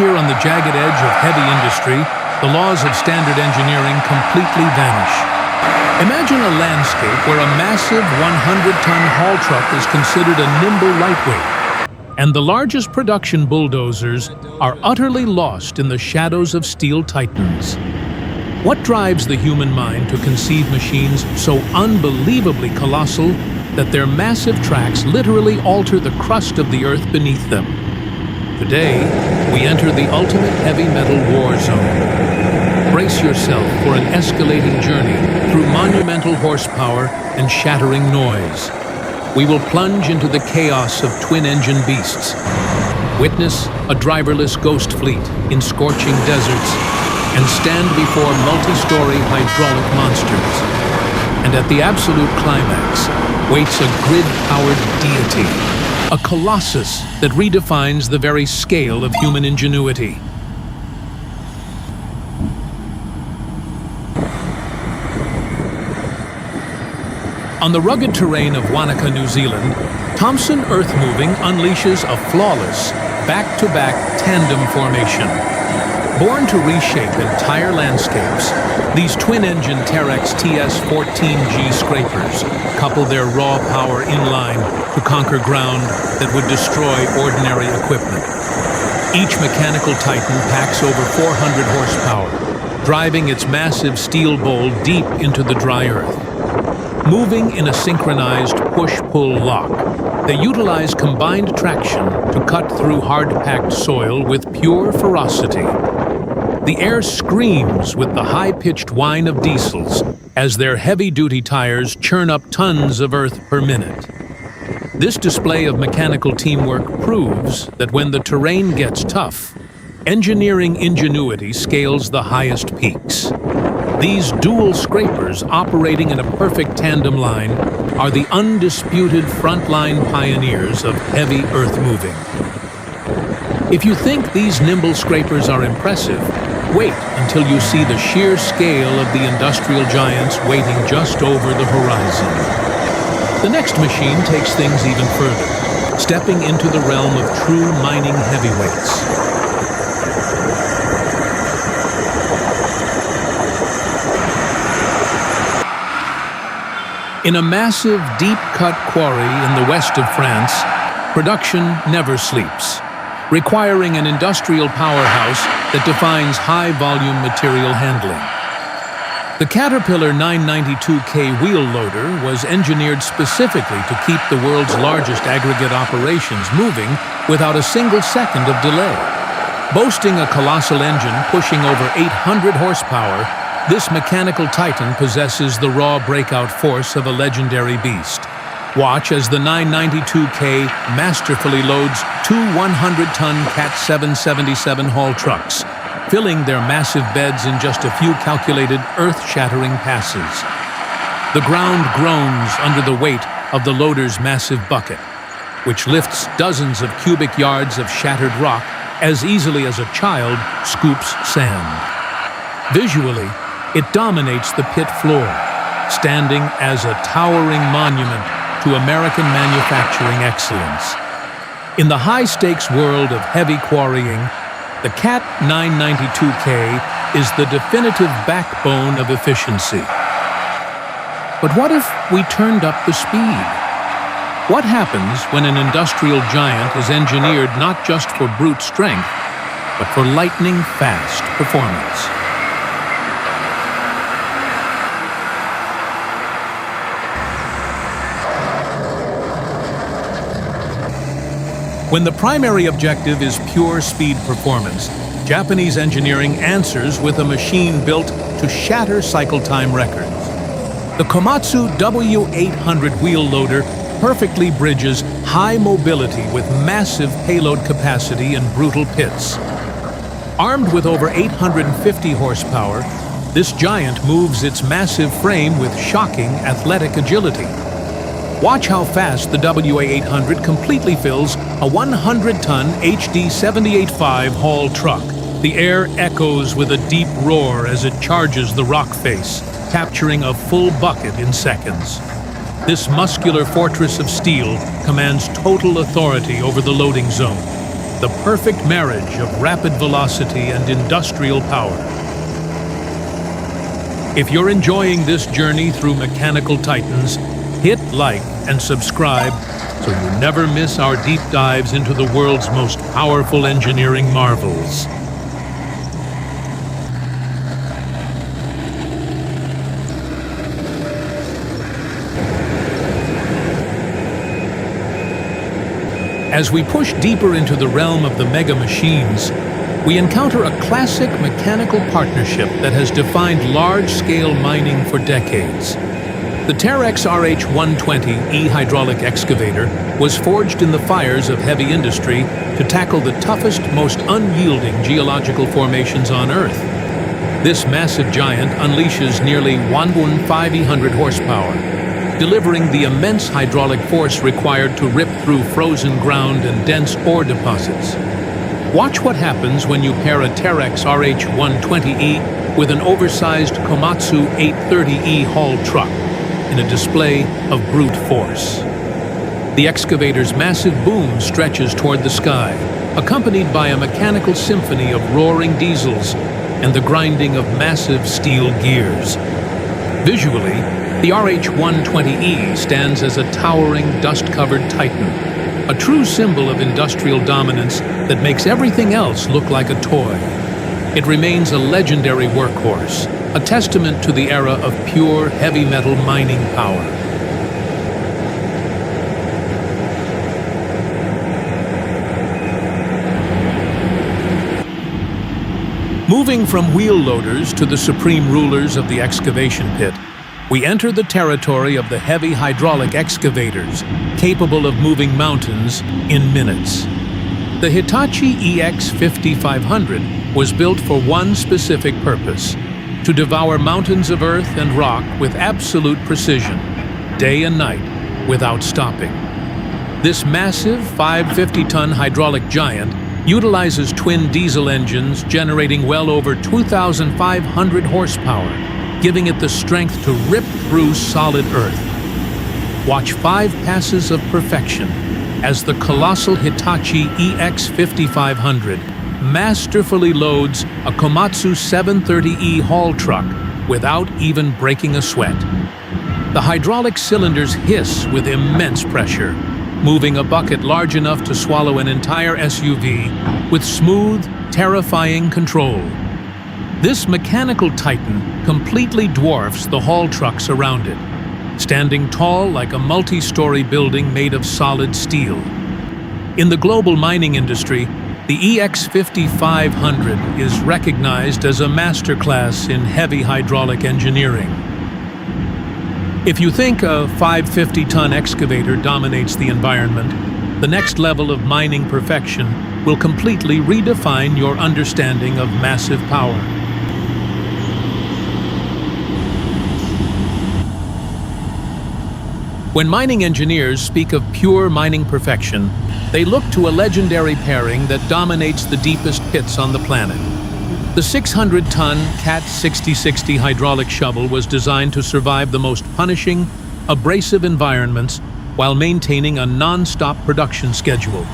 here on the jagged edge of heavy industry, the laws of standard engineering completely vanish. Imagine a landscape where a massive 100-ton haul truck is considered a nimble lightweight, and the largest production bulldozers are utterly lost in the shadows of steel titans. What drives the human mind to conceive machines so unbelievably colossal that their massive tracks literally alter the crust of the earth beneath them? Today, we enter the ultimate heavy metal war zone. Brace yourself for an escalating journey through monumental horsepower and shattering noise. We will plunge into the chaos of twin-engine beasts. Witness a driverless ghost fleet in scorching deserts and stand before multi-story hydraulic monsters. And at the absolute climax waits a grid-powered deity, a colossus that redefines the very scale of human ingenuity. On the rugged terrain of Wanaka, New Zealand, Thomson Earthmoving unleashes a flawless, back-to-back tandem formation. Born to reshape entire landscapes, these twin-engine Terex TS14G scrapers couple their raw power inline to conquer ground that would destroy ordinary equipment. Each mechanical titan packs over 400 horsepower, driving its massive steel bowl deep into the dry earth. Moving in a synchronized push-pull lock, they utilize combined traction to cut through hard-packed soil with pure ferocity. The air screams with the high-pitched whine of diesels as their heavy-duty tires churn up tons of earth per minute. This display of mechanical teamwork proves that when the terrain gets tough, engineering ingenuity scales the highest peaks. These dual scrapers operating in a perfect tandem line are the undisputed frontline pioneers of heavy earth moving. If you think these nimble scrapers are impressive, wait until you see the sheer scale of the industrial giants waiting just over the horizon. The next machine takes things even further, stepping into the realm of true mining heavyweights. In a massive, deep-cut quarry in the west of France, production never sleeps, requiring an industrial powerhouse that defines high-volume material handling. The Caterpillar 992K wheel loader was engineered specifically to keep the world's largest aggregate operations moving without a single second of delay. Boasting a colossal engine pushing over 800 horsepower, this mechanical titan possesses the raw breakout force of a legendary beast. Watch as the 992K masterfully loads two 100-ton Cat 777 haul trucks, filling their massive beds in just a few calculated earth-shattering passes. The ground groans under the weight of the loader's massive bucket, which lifts dozens of cubic yards of shattered rock as easily as a child scoops sand. Visually, it dominates the pit floor, standing as a towering monument to American manufacturing excellence. In the high-stakes world of heavy quarrying, the Cat 992K is the definitive backbone of efficiency. But what if we turned up the speed? What happens when an industrial giant is engineered not just for brute strength, but for lightning-fast performance? When the primary objective is pure speed performance, Japanese engineering answers with a machine built to shatter cycle time records. The Komatsu W800 wheel loader perfectly bridges high mobility with massive payload capacity in brutal pits. Armed with over 850 horsepower, this giant moves its massive frame with shocking athletic agility. Watch how fast the WA800 completely fills a 100-ton HD 785 haul truck. The air echoes with a deep roar as it charges the rock face, capturing a full bucket in seconds. This muscular fortress of steel commands total authority over the loading zone. the perfect marriage of rapid velocity and industrial power. If you're enjoying this journey through mechanical titans, hit like and subscribe so you never miss our deep dives into the world's most powerful engineering marvels. As we push deeper into the realm of the mega machines, we encounter a classic mechanical partnership that has defined large-scale mining for decades. The Terex RH120E hydraulic excavator was forged in the fires of heavy industry to tackle the toughest, most unyielding geological formations on Earth. This massive giant unleashes nearly 1,500 horsepower, delivering the immense hydraulic force required to rip through frozen ground and dense ore deposits. Watch what happens when you pair a Terex RH120E with an oversized Komatsu 830E haul truck in a display of brute force. The excavator's massive boom stretches toward the sky, accompanied by a mechanical symphony of roaring diesels and the grinding of massive steel gears. Visually, the RH120E stands as a towering, dust-covered titan, a true symbol of industrial dominance that makes everything else look like a toy. It remains a legendary workhorse, a testament to the era of pure heavy metal mining power. Moving from wheel loaders to the supreme rulers of the excavation pit, we enter the territory of the heavy hydraulic excavators, capable of moving mountains in minutes. The Hitachi EX5500 was built for one specific purpose: to devour mountains of earth and rock with absolute precision, day and night, without stopping. This massive 550-ton hydraulic giant utilizes twin diesel engines generating well over 2,500 horsepower, giving it the strength to rip through solid earth. Watch 5 passes of perfection as the colossal Hitachi EX5500 masterfully loads a Komatsu 730E haul truck without even breaking a sweat. The hydraulic cylinders hiss with immense pressure, moving a bucket large enough to swallow an entire SUV with smooth, terrifying control. This mechanical titan completely dwarfs the haul trucks around it, standing tall like a multi-story building made of solid steel. In the global mining industry, the EX5500 is recognized as a masterclass in heavy hydraulic engineering. If you think a 550-ton excavator dominates the environment, the next level of mining perfection will completely redefine your understanding of massive power. When mining engineers speak of pure mining perfection, they look to a legendary pairing that dominates the deepest pits on the planet. The 600-ton CAT 6060 hydraulic shovel was designed to survive the most punishing, abrasive environments while maintaining a non-stop production schedule.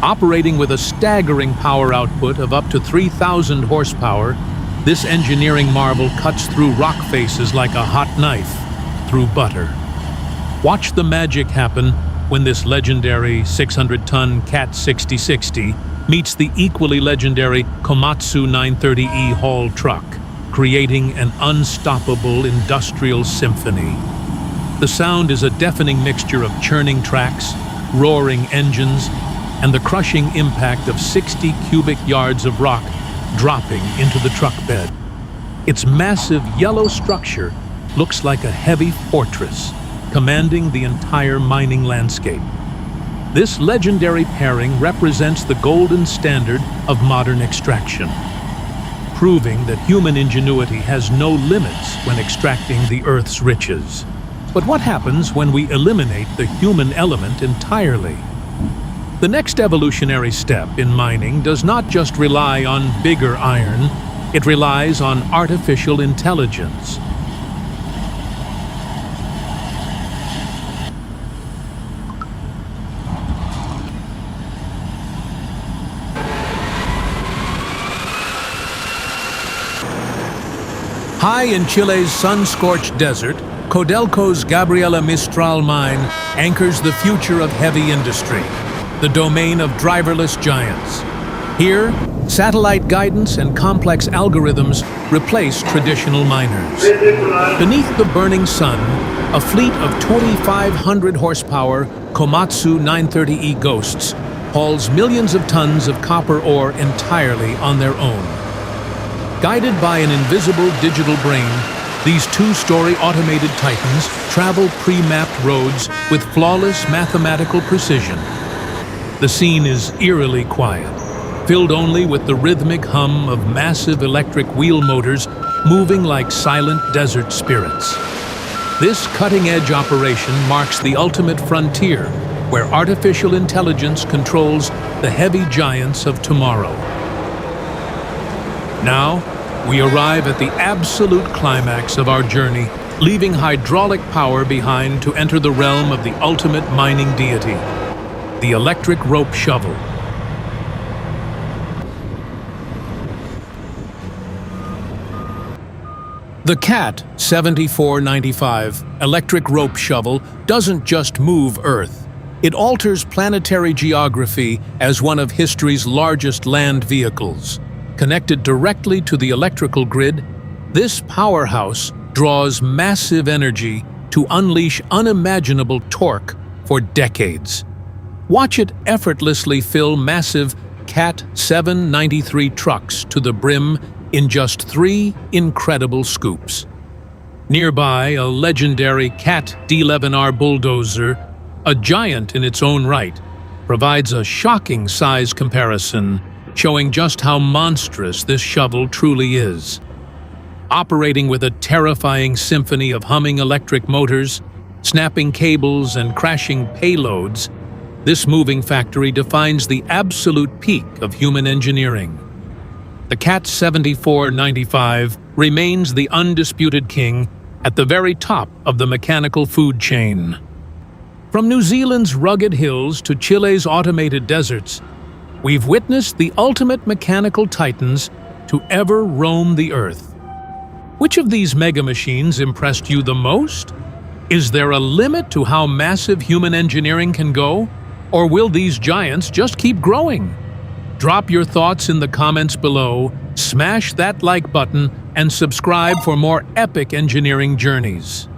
Operating with a staggering power output of up to 3,000 horsepower, this engineering marvel cuts through rock faces like a hot knife through butter. Watch the magic happen when this legendary 600-ton CAT 6060 meets the equally legendary Komatsu 930E haul truck, creating an unstoppable industrial symphony. The sound is a deafening mixture of churning tracks, roaring engines, and the crushing impact of 60 cubic yards of rock dropping into the truck bed. Its massive yellow structure looks like a heavy fortress, commanding the entire mining landscape. This legendary pairing represents the golden standard of modern extraction, proving that human ingenuity has no limits when extracting the Earth's riches. But what happens when we eliminate the human element entirely? The next evolutionary step in mining does not just rely on bigger iron, it relies on artificial intelligence. High in Chile's sun-scorched desert, Codelco's Gabriela Mistral mine anchors the future of heavy industry, the domain of driverless giants. Here, satellite guidance and complex algorithms replace traditional miners. Beneath the burning sun, a fleet of 2,500 horsepower Komatsu 930E Ghosts hauls millions of tons of copper ore entirely on their own. Guided by an invisible digital brain, these two-story automated titans travel pre-mapped roads with flawless mathematical precision. The scene is eerily quiet, filled only with the rhythmic hum of massive electric wheel motors moving like silent desert spirits. This cutting-edge operation marks the ultimate frontier, where artificial intelligence controls the heavy giants of tomorrow. Now, we arrive at the absolute climax of our journey, leaving hydraulic power behind to enter the realm of the ultimate mining deity, the electric rope shovel. The CAT 7495 electric rope shovel doesn't just move Earth. It alters planetary geography as one of history's largest land vehicles. Connected directly to the electrical grid, this powerhouse draws massive energy to unleash unimaginable torque for decades. Watch it effortlessly fill massive CAT 793 trucks to the brim in just 3 incredible scoops. Nearby, a legendary CAT D11R bulldozer, a giant in its own right, provides a shocking size comparison, showing just how monstrous this shovel truly is. Operating with a terrifying symphony of humming electric motors, snapping cables, and crashing payloads, this moving factory defines the absolute peak of human engineering. The CAT 7495 remains the undisputed king at the very top of the mechanical food chain. From New Zealand's rugged hills to Chile's automated deserts, we've witnessed the ultimate mechanical titans to ever roam the Earth. Which of these mega machines impressed you the most? Is there a limit to how massive human engineering can go? Or will these giants just keep growing? Drop your thoughts in the comments below, smash that like button, and subscribe for more epic engineering journeys.